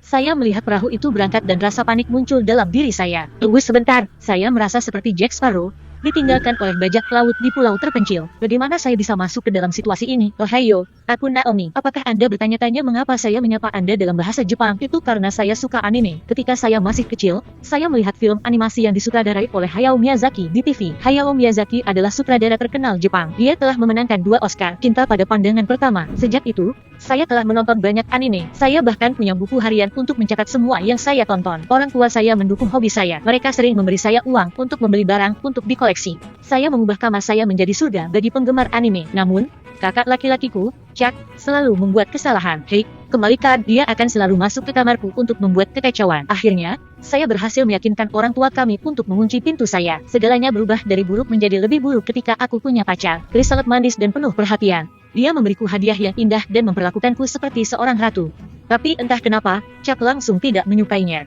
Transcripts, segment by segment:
Saya melihat perahu itu berangkat dan rasa panik muncul dalam diri saya. Tunggu sebentar, saya merasa seperti Jack Sparrow, ditinggalkan oleh bajak laut di pulau terpencil. Bagaimana saya bisa masuk ke dalam situasi ini? Ohio, aku Naomi. Apakah Anda bertanya-tanya mengapa saya menyapa Anda dalam bahasa Jepang? Itu karena saya suka anime. Ketika saya masih kecil, saya melihat film animasi yang disutradarai oleh Hayao Miyazaki di TV. Hayao Miyazaki adalah sutradara terkenal Jepang. Dia telah memenangkan 2 Oscar, Cinta pada Pandangan Pertama. Sejak itu, saya telah menonton banyak anime. Saya bahkan punya buku harian untuk mencatat semua yang saya tonton. Orang tua saya mendukung hobi saya. Mereka sering memberi saya uang untuk membeli barang untuk dikoleksi. Saya mengubah kamar saya menjadi surga bagi penggemar anime. Namun, kakak laki-lakiku, Chuck, selalu membuat kesalahan. Hei, kembalikan. Dia akan selalu masuk ke kamarku untuk membuat kekacauan. Akhirnya, saya berhasil meyakinkan orang tua kami untuk mengunci pintu saya. Segalanya berubah dari buruk menjadi lebih buruk ketika aku punya pacar. Chris sangat manis dan penuh perhatian. Dia memberiku hadiah yang indah dan memperlakukanku seperti seorang ratu. Tapi entah kenapa, Chuck langsung tidak menyukainya.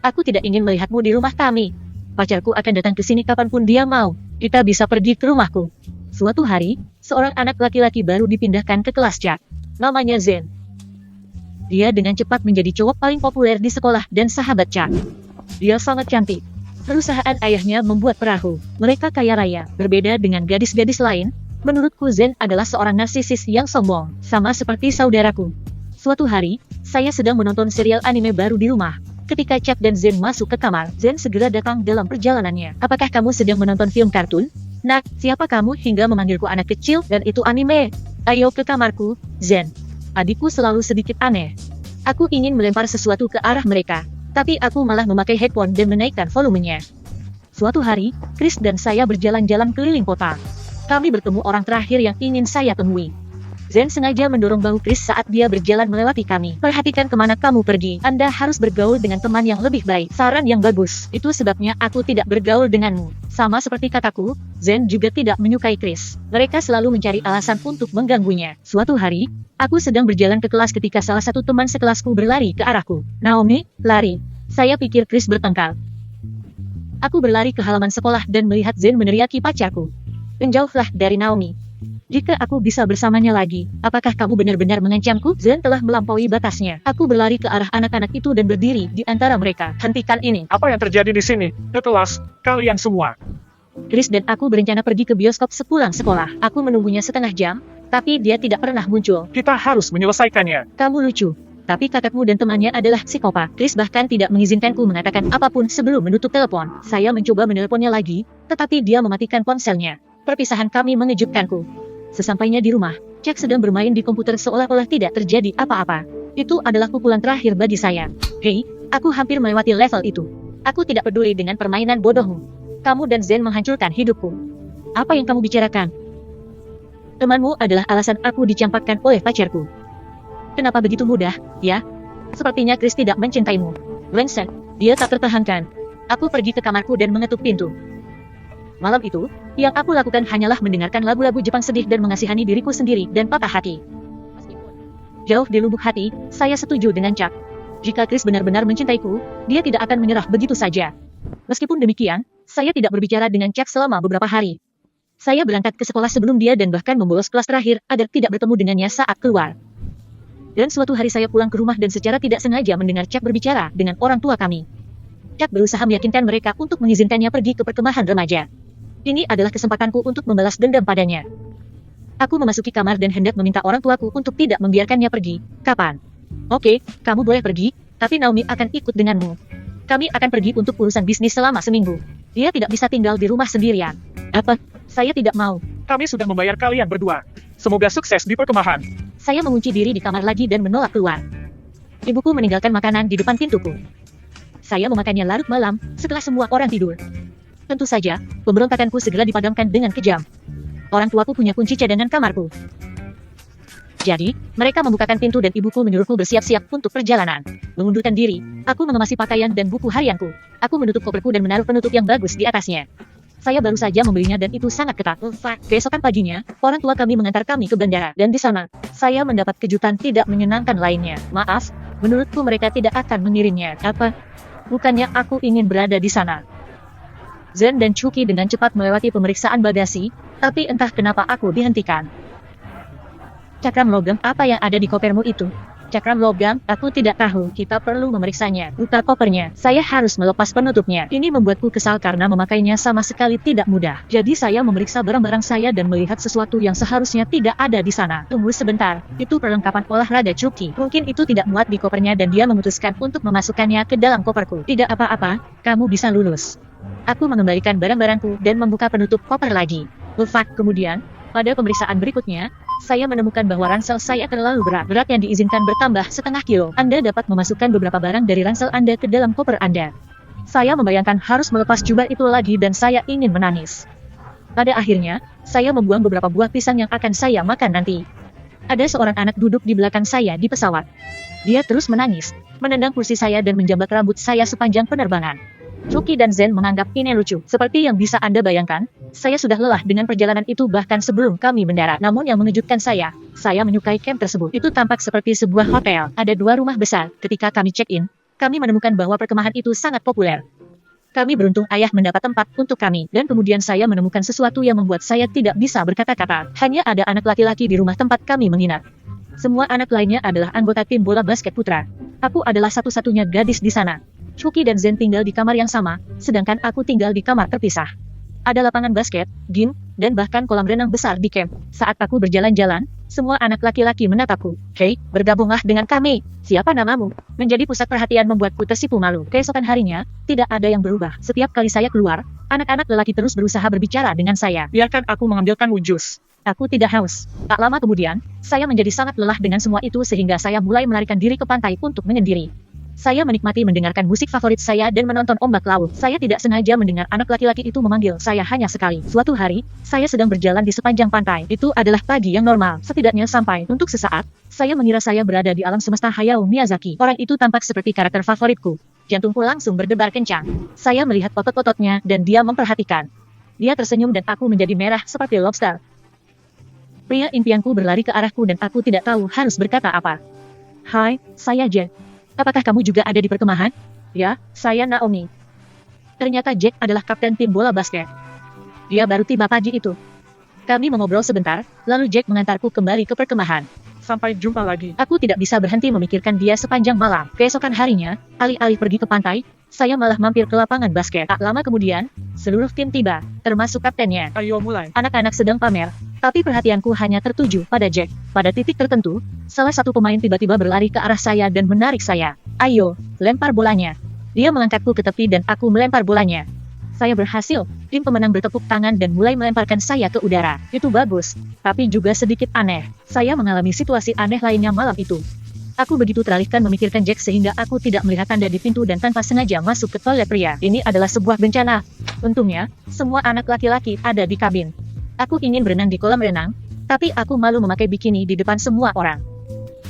Aku tidak ingin melihatmu di rumah kami. Pacarku akan datang ke sini kapanpun dia mau. Kita bisa pergi ke rumahku. Suatu hari, seorang anak laki-laki baru dipindahkan ke kelas Chuck. Namanya Zen. Dia dengan cepat menjadi cowok paling populer di sekolah dan sahabat Chuck. Dia sangat cantik. Perusahaan ayahnya membuat perahu. Mereka kaya raya, berbeda dengan gadis-gadis lain. Menurutku Zen adalah seorang narsisis yang sombong, sama seperti saudaraku. Suatu hari, saya sedang menonton serial anime baru di rumah. Ketika Chuck dan Zen masuk ke kamar, Zen segera datang dalam perjalanannya. Apakah kamu sedang menonton film kartun? Nak, siapa kamu hingga memanggilku anak kecil dan itu anime? Ayo ke kamarku, Zen. Adikku selalu sedikit aneh. Aku ingin melempar sesuatu ke arah mereka, tapi aku malah memakai headphone dan menaikkan volumenya. Suatu hari, Chris dan saya berjalan-jalan keliling kota. Kami bertemu orang terakhir yang ingin saya temui. Zen sengaja mendorong bahu Chris saat dia berjalan melewati kami. Perhatikan kemana kamu pergi. Anda harus bergaul dengan teman yang lebih baik. Saran yang bagus. Itu sebabnya aku tidak bergaul denganmu. Sama seperti kataku, Zen juga tidak menyukai Chris. Mereka selalu mencari alasan untuk mengganggunya. Suatu hari, aku sedang berjalan ke kelas ketika salah satu teman sekelasku berlari ke arahku. Naomi, lari. Saya pikir Chris bertengkar. Aku berlari ke halaman sekolah dan melihat Zen meneriaki pacarku. Menjauhlah dari Naomi. Jika aku bisa bersamanya lagi, apakah kamu benar-benar mengancamku? Zen telah melampaui batasnya. Aku berlari ke arah anak-anak itu dan berdiri di antara mereka. Hentikan ini. Apa yang terjadi di sini? Kelas, kalian semua. Chris dan aku berencana pergi ke bioskop sepulang sekolah. Aku menunggunya setengah jam, tapi dia tidak pernah muncul. Kita harus menyelesaikannya. Kamu lucu. Tapi kakakmu dan temannya adalah psikopat. Chris bahkan tidak mengizinkanku mengatakan apapun sebelum menutup telepon. Saya mencoba menelponnya lagi, tetapi dia mematikan ponselnya. Perpisahan kami mengejutkanku. Sesampainya di rumah, Chuck sedang bermain di komputer seolah-olah tidak terjadi apa-apa. Itu adalah pukulan terakhir bagi saya. Hei, aku hampir melewati level itu. Aku tidak peduli dengan permainan bodohmu. Kamu dan Zen menghancurkan hidupku. Apa yang kamu bicarakan? Temanmu adalah alasan aku dicampakkan oleh pacarku. Kenapa begitu mudah, ya? Sepertinya Chris tidak mencintaimu. Vincent, dia tak tertahankan. Aku pergi ke kamarku dan mengetuk pintu. Malam itu, yang aku lakukan hanyalah mendengarkan lagu-lagu Jepang sedih dan mengasihani diriku sendiri dan patah hati. Jauh di lubuk hati, saya setuju dengan Chuck. Jika Chris benar-benar mencintaiku, dia tidak akan menyerah begitu saja. Meskipun demikian, saya tidak berbicara dengan Chuck selama beberapa hari. Saya berangkat ke sekolah sebelum dia dan bahkan membolos kelas terakhir agar tidak bertemu dengannya saat keluar. Dan suatu hari saya pulang ke rumah dan secara tidak sengaja mendengar Chuck berbicara dengan orang tua kami. Chuck berusaha meyakinkan mereka untuk mengizinkannya pergi ke perkemahan remaja. Ini adalah kesempatanku untuk membalas dendam padanya. Aku memasuki kamar dan hendak meminta orang tuaku untuk tidak membiarkannya pergi. Kapan? Oke, kamu boleh pergi, tapi Naomi akan ikut denganmu. Kami akan pergi untuk urusan bisnis selama seminggu. Dia tidak bisa tinggal di rumah sendirian. Apa? Saya tidak mau. Kami sudah membayar kalian berdua. Semoga sukses di perkemahan. Saya mengunci diri di kamar lagi dan menolak keluar. Ibuku meninggalkan makanan di depan pintuku. Saya memakannya larut malam, setelah semua orang tidur. Tentu saja, pemberontakanku segera dipadamkan dengan kejam. Orang tuaku punya kunci cadangan kamarku. Jadi, mereka membukakan pintu dan ibuku menyuruhku bersiap-siap untuk perjalanan. Mengundurkan diri, aku mengemasi pakaian dan buku harianku. Aku menutup koperku dan menaruh penutup yang bagus di atasnya. Saya baru saja membelinya dan itu sangat ketat. Keesokan paginya, orang tua kami mengantar kami ke bandara. Dan di sana, saya mendapat kejutan tidak menyenangkan lainnya. Maaf, menurutku mereka tidak akan mengirimnya. Apa? Bukannya aku ingin berada di sana. Zen dan Chucky dengan cepat melewati pemeriksaan bagasi, tapi entah kenapa aku dihentikan. Cakram logam apa yang ada di kopermu itu? Cakram logam, aku tidak tahu, kita perlu memeriksanya. Buka kopernya, saya harus melepas penutupnya. Ini membuatku kesal karena memakainya sama sekali tidak mudah. Jadi saya memeriksa barang-barang saya dan melihat sesuatu yang seharusnya tidak ada di sana. Tunggu sebentar, itu perlengkapan olahraga Chucky. Mungkin itu tidak muat di kopernya dan dia memutuskan untuk memasukkannya ke dalam koperku. Tidak apa-apa, kamu bisa lulus. Aku mengembalikan barang-barangku dan membuka penutup koper lagi. Kemudian, pada pemeriksaan berikutnya, saya menemukan bahwa ransel saya terlalu berat. Berat yang diizinkan bertambah setengah kilo. Anda dapat memasukkan beberapa barang dari ransel Anda ke dalam koper Anda. Saya membayangkan harus melepas jubah itu lagi dan saya ingin menangis. Pada akhirnya, saya membuang beberapa buah pisang yang akan saya makan nanti. Ada seorang anak duduk di belakang saya di pesawat. Dia terus menangis, menendang kursi saya dan menjambak rambut saya sepanjang penerbangan. Chucky dan Zen menganggap ini lucu. Seperti yang bisa Anda bayangkan, saya sudah lelah dengan perjalanan itu bahkan sebelum kami mendarat. Namun yang mengejutkan saya menyukai camp tersebut. Itu tampak seperti sebuah hotel. Ada 2 rumah besar. Ketika kami check-in, kami menemukan bahwa perkemahan itu sangat populer. Kami beruntung ayah mendapat tempat untuk kami, dan kemudian saya menemukan sesuatu yang membuat saya tidak bisa berkata-kata. Hanya ada anak laki-laki di rumah tempat kami menginap. Semua anak lainnya adalah anggota tim bola basket putra. Aku adalah satu-satunya gadis di sana. Chucky dan Zen tinggal di kamar yang sama, sedangkan aku tinggal di kamar terpisah. Ada lapangan basket, gym, dan bahkan kolam renang besar di camp. Saat aku berjalan-jalan, semua anak laki-laki menatapku. Hei, bergabunglah dengan kami. Siapa namamu? Menjadi pusat perhatian membuatku tersipu malu. Keesokan harinya, tidak ada yang berubah. Setiap kali saya keluar, anak-anak lelaki terus berusaha berbicara dengan saya. Biarkan aku mengambilkan jus. Aku tidak haus. Tak lama kemudian, saya menjadi sangat lelah dengan semua itu sehingga saya mulai melarikan diri ke pantai untuk menyendiri. Saya menikmati mendengarkan musik favorit saya dan menonton ombak laut. Saya tidak sengaja mendengar anak laki-laki itu memanggil saya hanya sekali. Suatu hari, saya sedang berjalan di sepanjang pantai. Itu adalah pagi yang normal. Setidaknya sampai untuk sesaat, saya mengira saya berada di alam semesta Hayao Miyazaki. Orang itu tampak seperti karakter favoritku. Jantungku langsung berdebar kencang. Saya melihat otot-ototnya dan dia memperhatikan. Dia tersenyum dan aku menjadi merah seperti lobster. Pria impianku berlari ke arahku dan aku tidak tahu harus berkata apa. Hai, saya Jack. Apakah kamu juga ada di perkemahan? Ya, saya Naomi. Ternyata Jack adalah kapten tim bola basket. Dia baru tiba pagi itu. Kami mengobrol sebentar, lalu Jack mengantarku kembali ke perkemahan. Sampai jumpa lagi. Aku tidak bisa berhenti memikirkan dia sepanjang malam. Keesokan harinya, alih-alih pergi ke pantai, saya malah mampir ke lapangan basket. Tak lama kemudian, seluruh tim tiba, termasuk kaptennya. Ayo mulai. Anak-anak sedang pamer, tapi perhatianku hanya tertuju pada Jack. Pada titik tertentu, salah satu pemain tiba-tiba berlari ke arah saya dan menarik saya. Ayo, lempar bolanya. Dia mengangkatku ke tepi dan aku melempar bolanya. Saya berhasil. Tim pemenang bertepuk tangan dan mulai melemparkan saya ke udara. Itu bagus, tapi juga sedikit aneh. Saya mengalami situasi aneh lainnya malam itu. Aku begitu teralihkan memikirkan Jack sehingga aku tidak melihat tanda di pintu dan tanpa sengaja masuk ke toilet pria. Ini adalah sebuah bencana. Untungnya, semua anak laki-laki ada di kabin. Aku ingin berenang di kolam renang, tapi aku malu memakai bikini di depan semua orang.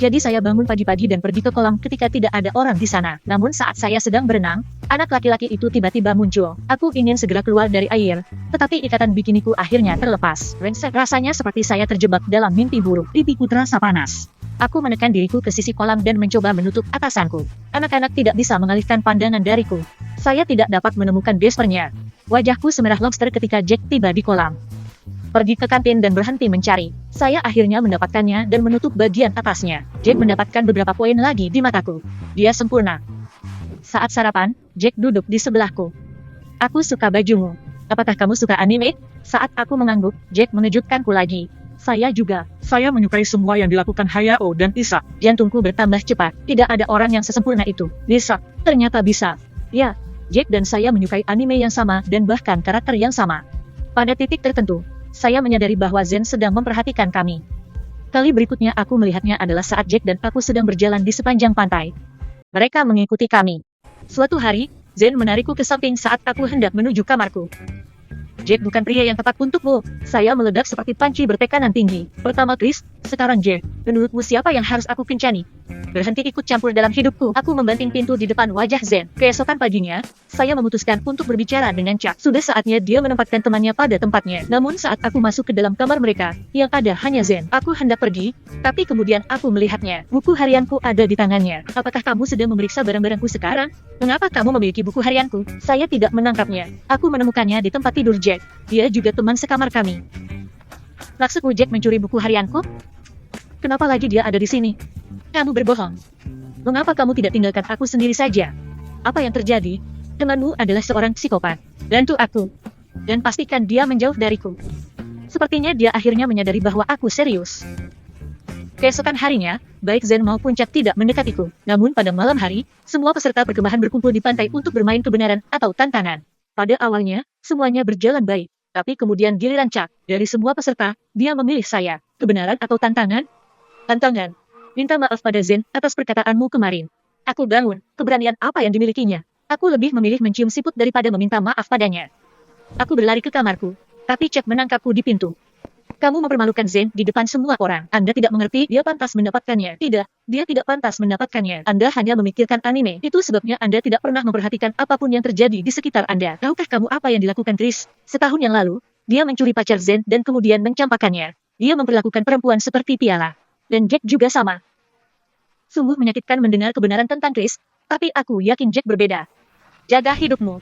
Jadi saya bangun pagi-pagi dan pergi ke kolam ketika tidak ada orang di sana. Namun saat saya sedang berenang, anak laki-laki itu tiba-tiba muncul. Aku ingin segera keluar dari air, tetapi ikatan bikiniku akhirnya terlepas. Rasanya seperti saya terjebak dalam mimpi buruk. Pipiku terasa panas. Aku menekan diriku ke sisi kolam dan mencoba menutup atasanku. Anak-anak tidak bisa mengalihkan pandangan dariku. Saya tidak dapat menemukan gespernya. Wajahku semerah lobster ketika Jack tiba di kolam. Pergi ke kantin dan berhenti mencari. Saya akhirnya mendapatkannya dan menutup bagian atasnya. Jack mendapatkan beberapa poin lagi di mataku. Dia sempurna. Saat sarapan, Jack duduk di sebelahku. Aku suka bajumu. Apakah kamu suka anime? Saat aku mengangguk, Jack mengejutkanku lagi. Saya juga. Saya menyukai semua yang dilakukan Hayao dan Isa. Jantungku bertambah cepat. Tidak ada orang yang sesempurna itu. Bisa. Ternyata bisa. Ya, Jack dan saya menyukai anime yang sama dan bahkan karakter yang sama. Pada titik tertentu, saya menyadari bahwa Zen sedang memperhatikan kami. Kali berikutnya aku melihatnya adalah saat Jack dan aku sedang berjalan di sepanjang pantai. Mereka mengikuti kami. Suatu hari, Zen menarikku ke samping saat aku hendak menuju kamarku. Jack bukan pria yang tepat untukmu. Saya meledak seperti panci bertekanan tinggi. Pertama Chris, sekarang Jack. Menurutmu siapa yang harus aku kencani? Berhenti ikut campur dalam hidupku. Aku membanting pintu di depan wajah Zen. Keesokan paginya, saya memutuskan untuk berbicara dengan Chuck. Sudah saatnya dia menempatkan temannya pada tempatnya. Namun saat aku masuk ke dalam kamar mereka, yang ada hanya Zen. Aku hendak pergi, tapi kemudian aku melihatnya. Buku harianku ada di tangannya. Apakah kamu sedang memeriksa barang-barangku sekarang? Mengapa kamu memiliki buku harianku? Saya tidak menangkapnya. Aku menemukannya di tempat tidur Jack. Dia juga teman sekamar kami. Maksudmu Jack mencuri buku harianku? Kenapa lagi dia ada di sini? Kamu berbohong. Mengapa kamu tidak tinggalkan aku sendiri saja? Apa yang terjadi? Temanmu adalah seorang psikopat. Bantu aku. Dan pastikan dia menjauh dariku. Sepertinya dia akhirnya menyadari bahwa aku serius. Keesokan harinya, baik Zen maupun Jack tidak mendekatiku. Namun pada malam hari, semua peserta perkemahan berkumpul di pantai untuk bermain kebenaran atau tantangan. Pada awalnya, semuanya berjalan baik. Tapi kemudian giliran Jack, dari semua peserta, dia memilih saya. Kebenaran atau tantangan? Tantangan. Minta maaf pada Zen atas perkataanmu kemarin. Aku bangun, keberanian apa yang dimilikinya? Aku lebih memilih mencium siput daripada meminta maaf padanya. Aku berlari ke kamarku, tapi Jack menangkapku di pintu. Kamu mempermalukan Zen di depan semua orang. Anda tidak mengerti, dia pantas mendapatkannya. Tidak, dia tidak pantas mendapatkannya. Anda hanya memikirkan anime. Itu sebabnya Anda tidak pernah memperhatikan apapun yang terjadi di sekitar Anda. Tahukah kamu apa yang dilakukan Chris? Setahun yang lalu, dia mencuri pacar Zen dan kemudian mencampakkannya. Dia memperlakukan perempuan seperti piala. Dan Jack juga sama. Sungguh menyakitkan mendengar kebenaran tentang Chris, tapi aku yakin Jack berbeda. Jaga hidupmu.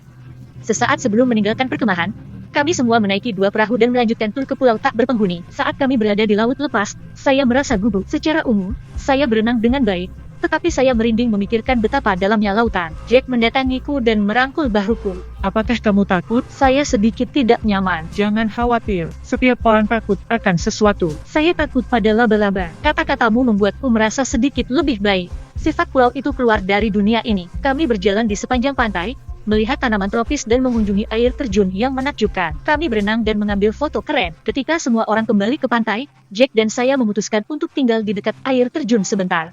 Sesaat sebelum meninggalkan perkemahan, kami semua menaiki 2 perahu dan melanjutkan tur ke pulau tak berpenghuni. Saat kami berada di laut lepas, saya merasa gugup. Secara umum, saya berenang dengan baik, tetapi saya merinding memikirkan betapa dalamnya lautan. Jack mendatangiku dan merangkul bahuku. Apakah kamu takut? Saya sedikit tidak nyaman. Jangan khawatir. Setiap orang takut akan sesuatu. Saya takut pada laba-laba. Kata-katamu membuatku merasa sedikit lebih baik. Sifat pulau itu keluar dari dunia ini. Kami berjalan di sepanjang pantai, melihat tanaman tropis dan mengunjungi air terjun yang menakjubkan. Kami berenang dan mengambil foto keren. Ketika semua orang kembali ke pantai, Jack dan saya memutuskan untuk tinggal di dekat air terjun sebentar.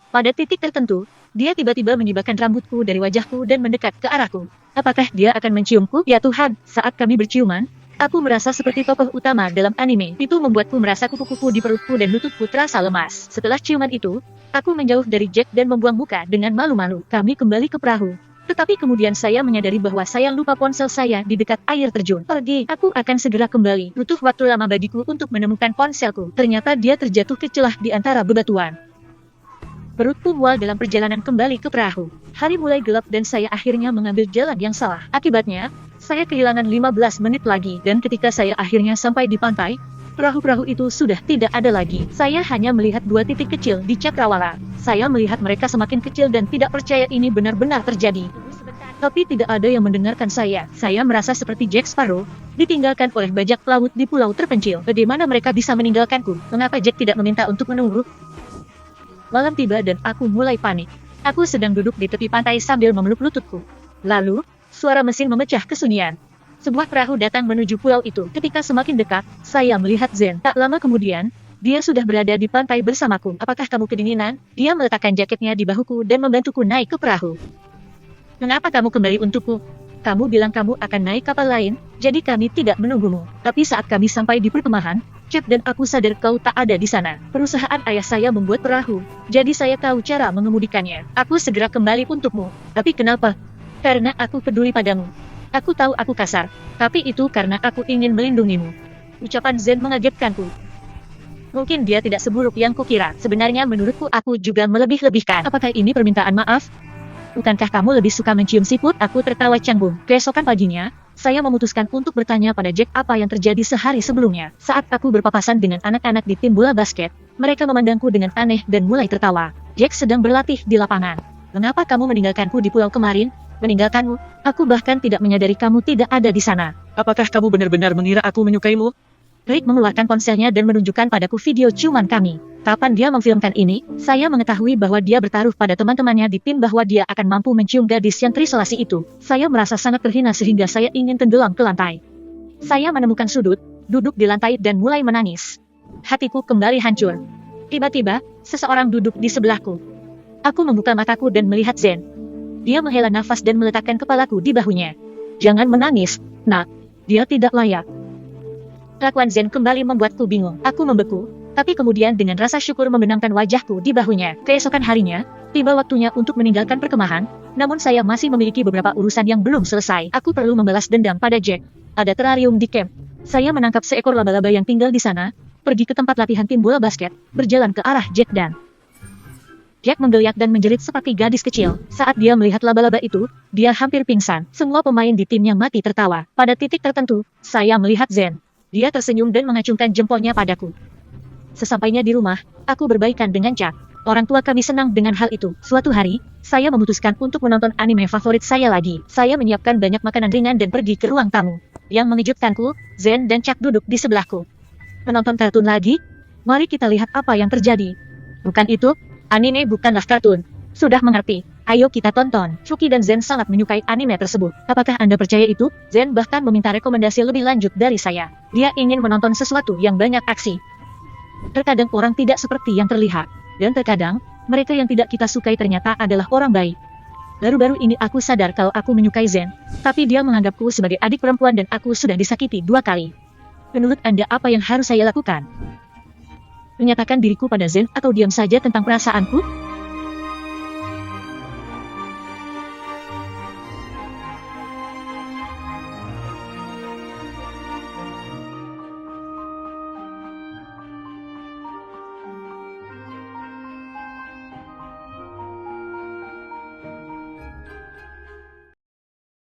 Pada titik tertentu, dia tiba-tiba menyibakkan rambutku dari wajahku dan mendekat ke arahku. Apakah dia akan menciumku? Ya Tuhan, saat kami berciuman, aku merasa seperti tokoh utama dalam anime. Itu membuatku merasa kupu-kupu di perutku dan lututku terasa lemas. Setelah ciuman itu, aku menjauh dari Jack dan membuang muka dengan malu-malu. Kami kembali ke perahu. Tetapi kemudian saya menyadari bahwa saya lupa ponsel saya di dekat air terjun. Pergi, aku akan segera kembali. Butuh waktu lama bagiku untuk menemukan ponselku. Ternyata dia terjatuh ke celah di antara bebatuan. Perutku mual dalam perjalanan kembali ke perahu. Hari mulai gelap dan saya akhirnya mengambil jalan yang salah. Akibatnya, saya kehilangan 15 menit lagi. Dan ketika saya akhirnya sampai di pantai, perahu-perahu itu sudah tidak ada lagi. Saya hanya melihat 2 titik kecil di cakrawala. Saya melihat mereka semakin kecil dan tidak percaya ini benar-benar terjadi. Tapi tidak ada yang mendengarkan saya. Saya merasa seperti Jack Sparrow, ditinggalkan oleh bajak laut di pulau terpencil. Bagaimana mereka bisa meninggalkanku? Mengapa Jack tidak meminta untuk menunggu? Malam tiba dan aku mulai panik. Aku sedang duduk di tepi pantai sambil memeluk lututku. Lalu, suara mesin memecah kesunyian. Sebuah perahu datang menuju pulau itu. Ketika semakin dekat, saya melihat Zen. Tak lama kemudian, dia sudah berada di pantai bersamaku. Apakah kamu kedinginan? Dia meletakkan jaketnya di bahuku dan membantuku naik ke perahu. Mengapa kamu kembali untukku? Kamu bilang kamu akan naik kapal lain, jadi kami tidak menunggumu. Tapi saat kami sampai di perkemahan, Jack dan aku sadar kau tak ada di sana. Perusahaan ayah saya membuat perahu, jadi saya tahu cara mengemudikannya. Aku segera kembali untukmu. Tapi kenapa? Karena aku peduli padamu. Aku tahu aku kasar, tapi itu karena aku ingin melindungimu. Ucapan Zen mengagetkanku. Mungkin dia tidak seburuk yang kukira. Sebenarnya menurutku aku juga melebih-lebihkan. Apakah ini permintaan maaf? Bukankah kamu lebih suka mencium siput? Aku tertawa canggung. Keesokan paginya, saya memutuskan untuk bertanya pada Jack apa yang terjadi sehari sebelumnya. Saat aku berpapasan dengan anak-anak di tim bola basket, mereka memandangku dengan aneh dan mulai tertawa. Jack sedang berlatih di lapangan. Mengapa kamu meninggalkanku di pulau kemarin? Meninggalkanmu? Aku bahkan tidak menyadari kamu tidak ada di sana. Apakah kamu benar-benar mengira aku menyukaimu? Rick mengeluarkan ponselnya dan menunjukkan padaku video ciuman kami. Kapan dia memfilmkan ini, saya mengetahui bahwa dia bertaruh pada teman-temannya di tim bahwa dia akan mampu mencium gadis yang terisolasi itu. Saya merasa sangat terhina sehingga saya ingin tenggelam ke lantai. Saya menemukan sudut, duduk di lantai dan mulai menangis. Hatiku kembali hancur. Tiba-tiba, seseorang duduk di sebelahku. Aku membuka mataku dan melihat Zen. Dia menghela nafas dan meletakkan kepalaku di bahunya. Jangan menangis, nak. Dia tidak layak. Kelakuan Zen kembali membuatku bingung. Aku membeku, tapi kemudian dengan rasa syukur membenamkan wajahku di bahunya. Keesokan harinya, tiba waktunya untuk meninggalkan perkemahan, namun saya masih memiliki beberapa urusan yang belum selesai. Aku perlu membalas dendam pada Jack. Ada terarium di camp. Saya menangkap seekor laba-laba yang tinggal di sana, pergi ke tempat latihan tim bola basket, berjalan ke arah Jack dan Jack menggeliat dan menjerit seperti gadis kecil. Saat dia melihat laba-laba itu, dia hampir pingsan. Semua pemain di timnya mati tertawa. Pada titik tertentu, saya melihat Zen. Dia tersenyum dan mengacungkan jempolnya padaku. Sesampainya di rumah, aku berbaikan dengan Jack. Orang tua kami senang dengan hal itu. Suatu hari, saya memutuskan untuk menonton anime favorit saya lagi. Saya menyiapkan banyak makanan ringan dan pergi ke ruang tamu. Yang mengejutkanku, Zen dan Chuck duduk di sebelahku. Menonton kartun lagi? Mari kita lihat apa yang terjadi. Bukan itu, anime bukanlah kartun. Sudah mengerti. Ayo kita tonton. Chucky dan Zen sangat menyukai anime tersebut. Apakah Anda percaya itu? Zen bahkan meminta rekomendasi lebih lanjut dari saya. Dia ingin menonton sesuatu yang banyak aksi. Terkadang orang tidak seperti yang terlihat. Dan terkadang, mereka yang tidak kita sukai ternyata adalah orang baik. Baru-baru ini aku sadar kalau aku menyukai Zen. Tapi dia menganggapku sebagai adik perempuan dan aku sudah disakiti 2 kali. Menurut Anda apa yang harus saya lakukan? Menyatakan diriku pada Zen atau diam saja tentang perasaanku?